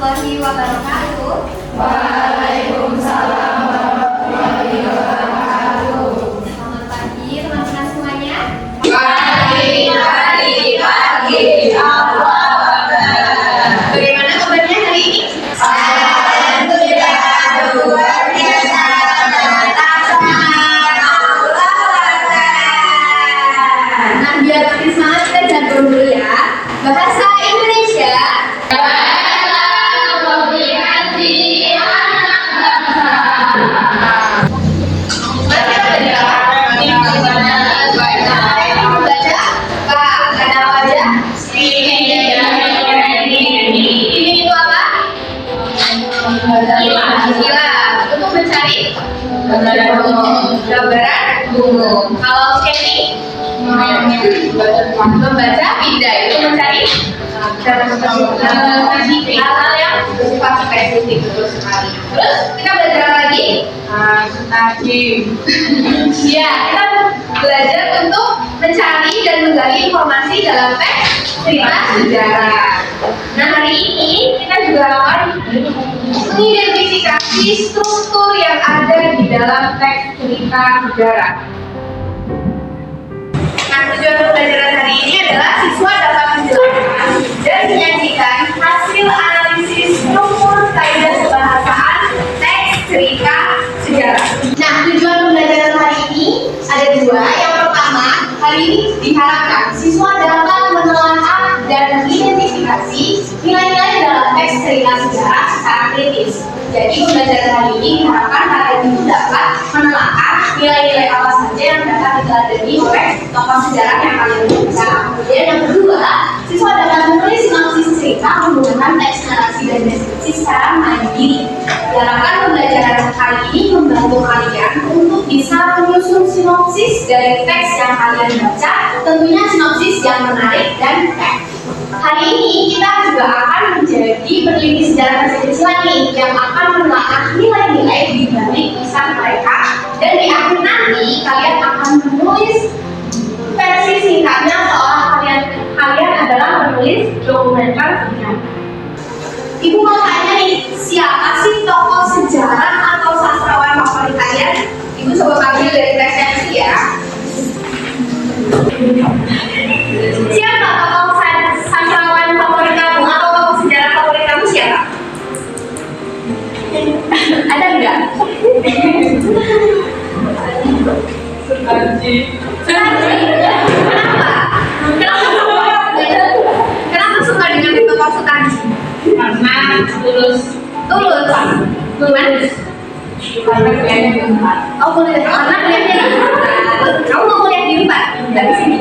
warahmatullahi wabarakatuh. Waalaikumsalam warahmatullahi wabarakatuh. Selamat pagi teman-teman semuanya. Pagi. Allah Akbar. Bagaimana kabarnya hari ini? Alhamdulillah luar biasa. Nah, biar makin semangat kita jago dulu ya. Bahasa Indonesia. Untuk mencari gambaran gunung. Kalau Kenny membaca bidai itu mencari hal-hal yang bersifat spesifik, betul sekali. Terus kita belajar apa lagi? Ya, kita belajar untuk mencari dan menggali informasi dalam teks cerita sejarah. Nah, hari ini kita juga akan mengidentifikasi struktur yang ada di dalam teks cerita sejarah. Nah, tujuan pembelajaran hari ini adalah siswa dapat menjelaskan dan menyajikan hasil analisis struktur kaidah kebahasaan teks cerita sejarah. Nah, tujuan pembelajaran hari ini ada dua. Yang pertama, hari ini diharapkan siswa dapat menelaah dan mengidentifikasi nilai-nilai dalam teks cerita sejarah secara kritis. Jadi pembelajaran hari ini diharapkan kalian itu dapat menelaah nilai-nilai apa saja yang dapat diteladani oleh tokoh sejarah yang kalian baca. Kemudian yang kedua, siswa dapat menulis sinopsis cerita menggunakan teks narasi dan deskripsi secara mandiri. Diharapkan pembelajaran hari ini membantu kalian untuk bisa menyusun sinopsis dari teks yang kalian baca, tentunya sinopsis yang menarik dan fact. Hari ini kita juga akan menjadi peneliti sejarah kecil-kecilan nih yang akan menelaah nilai-nilai di balik kisah mereka, dan di akhir nanti kalian akan menulis versi singkatnya seolah kalian adalah penulis dokumenter sejarah. Ibu mau tanya nih, siapa sih tokoh sejarah atau sastrawan favorit kalian? Ibu coba panggil dari resepsi ya. Siapa tokoh sastrawan favorit kamu atau tokoh sejarah favorit kamu siapa? Ada enggak? Sukarji. Kenapa suka dengan tokoh Sukarji? Karena tulus. Gimana? Karena kuliahnya di Unpad. Oh, karena kuliahnya di Unpad. Kamu mau kuliah di Unpad? Dari sini?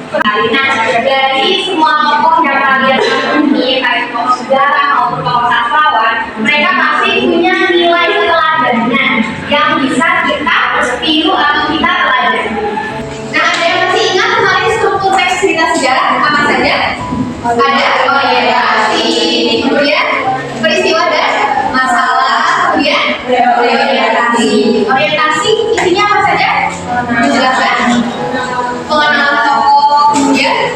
Nah, dari semua tokoh yang kalian temui, baik tokoh sejarah maupun tokoh sastrawan, mereka pasti punya nilai keteladanan yang bisa kita tiru atau kita teladani. Nah, ada yang masih ingat kemarin struktur teks cerita sejarah apa saja? Ada orientasi, kemudian peristiwa dan masalah, kemudian orientasi. Orientasi isinya apa saja? Menjelaskan pengenalan tokoh, kemudian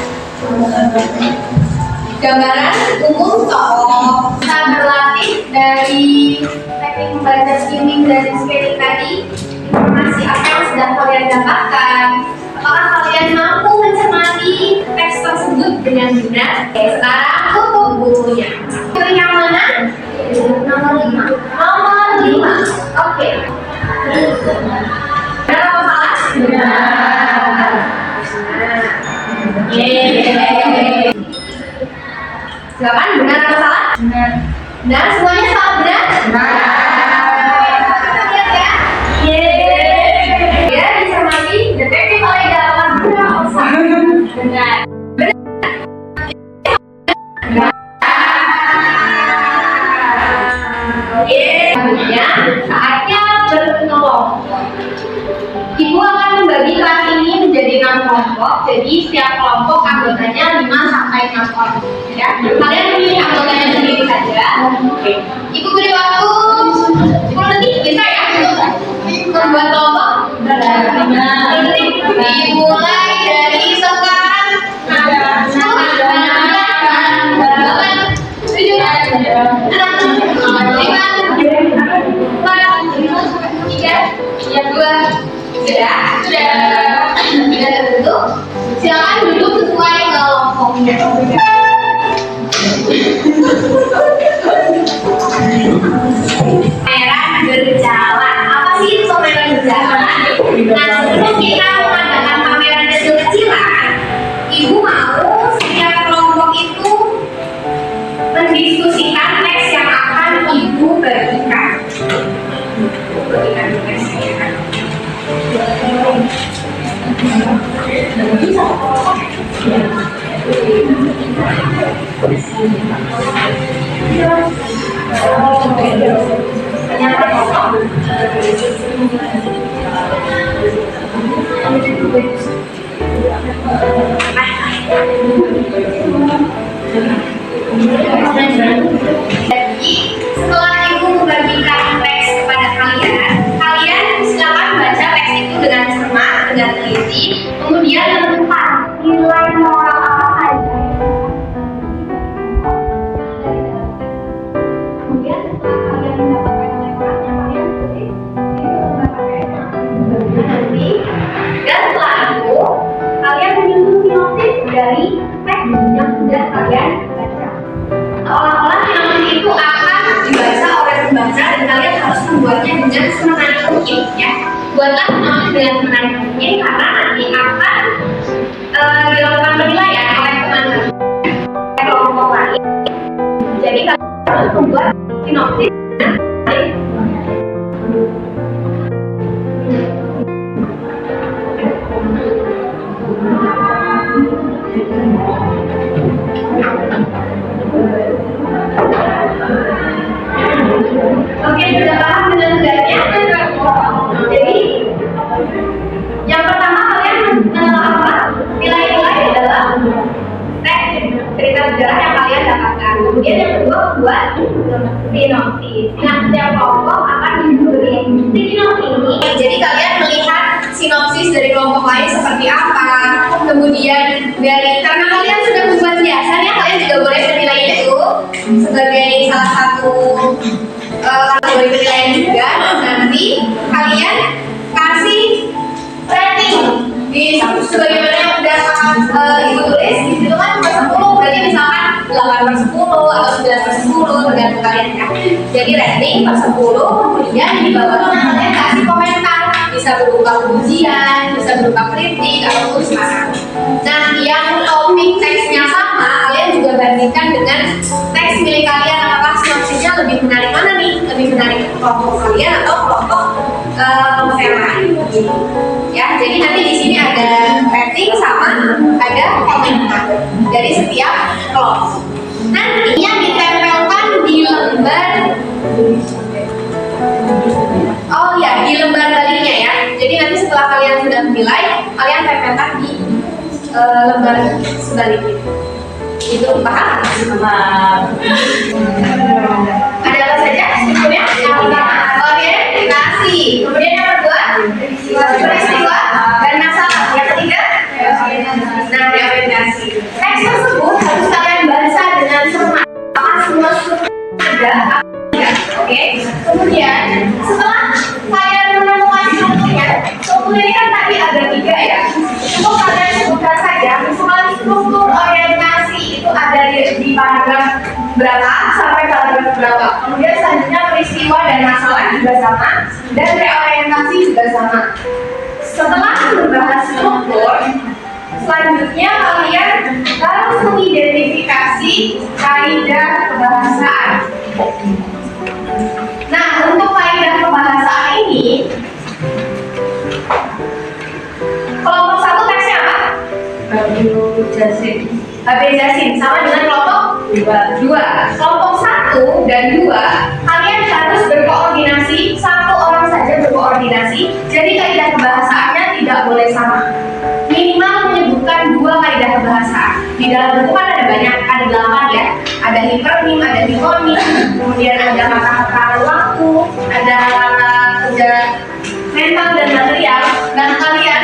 gambaran umum tokoh. Kita berlatih dari teknik membaca skimming dan scanning tadi. Informasi apa yang sudah kalian dapatkan? Apakah kalian mampu mencermati teks tersebut dengan benar? Sekarang tutup bukunya. Pilih yang mana? Nomor 5. Nomor 5. Oke. Benar atau salah? Benar. Yeay. Silakan, benar atau salah? Benar. Benar, semuanya salah benar? Benar. Lihat ya. Yeay. Ya, dicermati detektif oleh jawaban benar atau salah? Benar. Selanjutnya, saatnya berkelompok. Ibu akan membagi kelas ini menjadi 6 kelompok. Jadi setiap kelompok anggotanya 5 sampai 6 orang. Ya, kalian memilih anggotanya sendiri saja. Ibu beri waktu 10 detik, bisa ya? Membuat kelompok. Dimulai dari sekarang. 10, 9, 8, 7, Sudah? Sudah terbentuk. Silakan duduk sesuai kelompoknya. Pameran berjalan. Apa sih itu pameran berjalan? Nah, sebelum kita mengadakan pameran kecil-kecilan, Ibu mau setiap kelompok itu mendiskusikan teks yang akan Ibu bagikan. Jadi setelah Ibu membagikan teks kepada kalian, kalian silakan baca teks itu dengan cermat, dengan teliti, kemudian tentukan nilai moral apa saja. Kemudian setelah kalian mendapatkan nilai moralnya, kalian tulis nanti, dan setelah itu kalian menyusun sinopsis dari teks yang sudah kalian baca. Seolah-olah sinopsis itu akan dibaca oleh pembaca dan kalian harus membuatnya dengan semenarik mungkin, ya. Buatlah sinopsis dengan semenarik mungkin karena nanti akan dilakukan penilaian oleh teman-teman kelompok lain. Jadi kalian harus membuat sinopsis. Oke, sudah paham dengan tugasnya? Jadi, yang pertama kalian apa? Nilai-nilai adalah teks cerita sejarah yang kalian dapatkan. Kemudian yang kedua buat sinopsis. Nah, setiap kelompok akan diberi sinopsis ini. Jadi kalian melihat sinopsis dari kelompok lain seperti apa. Kemudian karena kalian sudah membuat biasanya, kalian juga boleh menilai itu sebagai salah satu kategori penilaian juga. Nanti kalian kasih rating di sebagaimana yang udah Ibu tulis di situ kan per 10, berarti misalkan 8/10 atau 9/10 tergantung kalian ya. Jadi rating per 10, kemudian di bawahnya kalian kasih komentar, bisa berupa pujian, bisa berupa kritik ataupun saran. Nah, yang topik teksnya sama, kalian juga bandingkan dengan teks milik kalian, apakah sinopsisnya lebih menarik mana nih? Lebih menarik kelompok kalian atau kelompok yang lain gitu. Ya, jadi nanti di sini ada rating sama ada komentar dari setiap kelompok. Nantinya ditempelkan di lembar. Oh ya, di lembar baliknya ya. Jadi nanti setelah kalian sudah menilai, kalian tempelkan di lembar sebaliknya. Itu paham? Ada apa saja sebetulnya? Orientasi. Kemudian yang kedua, peristiwa dan masalah. Yang ketiga, nah, orientasi. Teks tersebut harus kalian baca dengan cermat. Semua ada. Oke. Kemudian setelah kalian menemukan strukturnya, struktur ini kan tadi ada 3 ya. Untuk kalian sebutkan saja, misalnya struktur orientasi itu ada di paragraf berapa sampai paragraf berapa. Kemudian selanjutnya peristiwa dan masalah juga sama, dan reorientasi juga sama. Setelah membahas struktur, selanjutnya kalian harus mengidentifikasi kaidah kebahasaan. Nah, untuk kaidah kebahasaan ini, kelompok 1 teksnya apa? Habib Jasin sama dengan kelompok 2. Kelompok 1 dan 2 kalian harus berkoordinasi, 1 orang saja berkoordinasi. Jadi kaidah kebahasaannya tidak boleh sama. Minimal menyebutkan 2 kaidah kebahasaan. Di dalam buku kan ada banyak, ada 8 ya. Ada hipernim, ada himonim, kemudian ada kata-kata waktu, ada kata kerja mental dan material. Dan kalian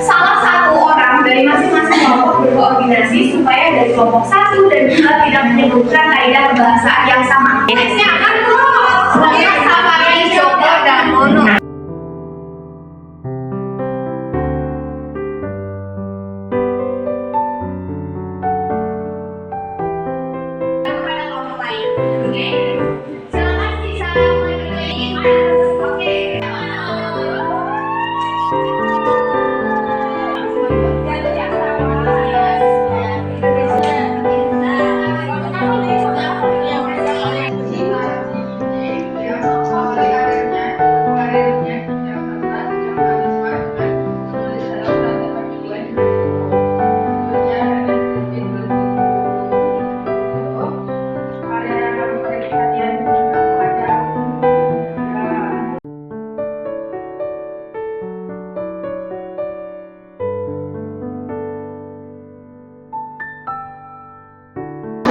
salah satu orang dari masing-masing kelompok berkoordinasi supaya dari kelompok 1 dan 2 tidak menyebutkan kaidah kebahasaan yang sama. Nextnya akan Safari, Joko, dan Mono.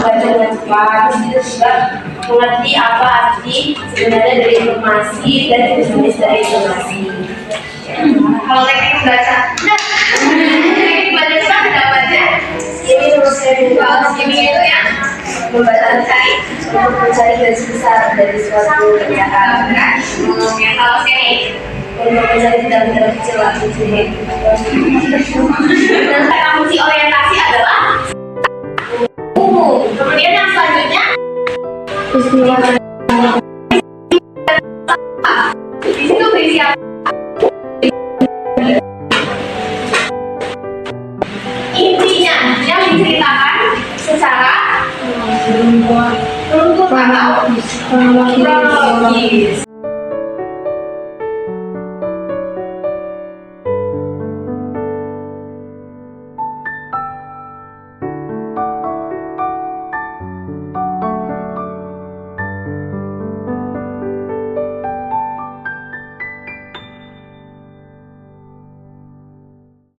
membaca dengan cepat, terus kita juga mengerti apa arti sebenarnya dari informasi dan jenis dari informasi. Kalau teknik baca, nah, teknik baca itu ada apa aja? Ini terus Kalau skimming itu ya, membaca mencari untuk mencari garis besar dari suatu kenyataan. kan? Yang kalau scanning, Untuk mencari bidang-bidang kecil atau kecil. dan kata kunci orientasi adalah kemudian yang selanjutnya Peristiwa di situ berisi apa? Intinya yang diceritakan secara runtut atau kronologis.